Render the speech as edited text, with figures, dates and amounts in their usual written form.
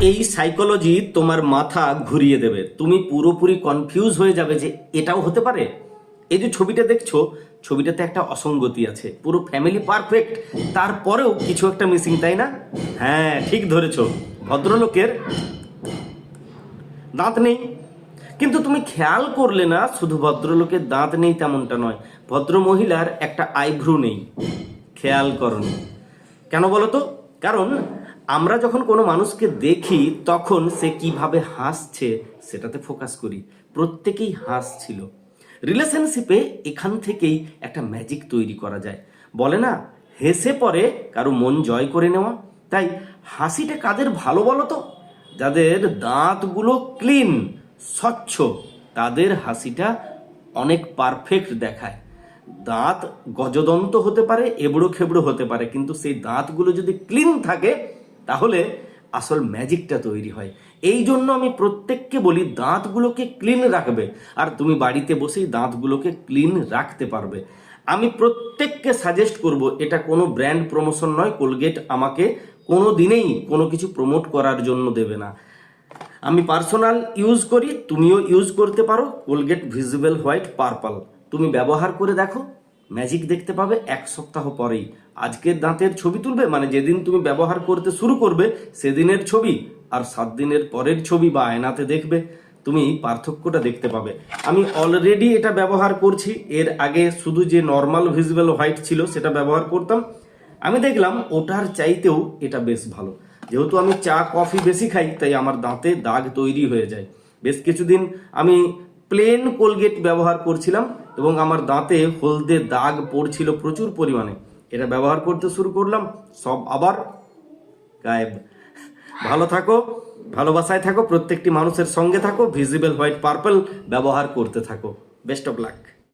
এই সাইকোলজি তোমার মাথা ঘুরিয়ে দেবে, তুমি পুরোপুরি কনফিউজ হয়ে যাবে যে এটাও হতে পারে। এই যে ছবিটা দেখছো, ছবিটাতে একটা অসঙ্গতি আছে, পুরো ফ্যামিলি পারফেক্ট, তারপরেও কিছু একটা মিসিং, তাই না? হ্যাঁ, ঠিক ধরেছো, ভদ্রলোকের দাঁত নেই। কিন্তু তুমি খেয়াল করলে না, শুধু ভদ্রলোকের দাঁত নেই তেমনটা নয়, ভদ্র মহিলার একটা আইব্রু নেই। খেয়াল করনি কেন বলো তো? কারণ আমরা যখন কোনো মানুষকে দেখি তখন সে কিভাবে হাসছে সেটাতে ফোকাস করি। প্রত্যেকেই হাসছিল। রিলেশনশিপে এখান থেকেই একটা ম্যাজিক তৈরি করা যায়। বলে না, হেসে পরে কারো মন জয় করে নেওয়া। তাই হাসিটা কাদের ভালো বলো তো? যাদের দাঁতগুলো ক্লিন, স্বচ্ছ, তাদের হাসিটা অনেক পারফেক্ট দেখায়। দাঁত গজদন্ত হতে পারে, এবড়ো খেবড়ো হতে পারে, কিন্তু সেই দাঁতগুলো যদি ক্লিন থাকে তাহলে আসল ম্যাজিকটা তৈরি হয়। এই জন্য আমি প্রত্যেককে বলি দাঁতগুলোকে ক্লিন রাখবে, আর তুমি বাড়িতে বসেই দাঁতগুলোকে ক্লিন রাখতে পারবে। আমি প্রত্যেককে সাজেস্ট করব, এটা কোনো ব্র্যান্ড প্রমোশন নয়, কোলগেট আমাকে কোনো দিনেই কোনো কিছু প্রমোট করার জন্য দেবে না। আমি পার্সোনাল ইউজ করি, তুমিও ইউজ করতে পারো। কোলগেট ভিজিবল হোয়াইট পার্পল, তুমি ব্যবহার করে দেখো, ম্যাজিক দেখতে পাবে 1 সপ্তাহ পরেই। আজকের দাঁতের ছবি তুলবে, মানে যেদিন তুমি ব্যবহার করতে শুরু করবে সেদিনের ছবি, আর 7 দিনের পরের ছবি বা আয়নাতে দেখবে, তুমি পার্থক্যটা দেখতে পাবে। আমি অলরেডি এটা ব্যবহার করছি। এর আগে শুধু যে নর্মাল ভিজিবল হোয়াইট ছিল সেটা ব্যবহার করতাম, আমি দেখলাম ওটার চাইতেও এটা বেশ ভালো। যেহেতু আমি চা কফি বেশি খাই, তাই আমার দাঁতে দাগ তৈরি হয়ে যায়। বেশ কিছুদিন আমি প্লেন কোলগেট ব্যবহার করছিলাম এবং আমার দাঁতে হলদে দাগ পড়ছিল প্রচুর পরিমাণে। এটা ব্যবহার করতে শুরু করলাম, সব আবার গায়েব। ভালো থাকো, ভালোবাসায় থাকো, প্রত্যেকটি মানুষের সঙ্গে থাকো, ভিজিবল হোয়াইট পার্পল ব্যবহার করতে থাকো। Best of luck.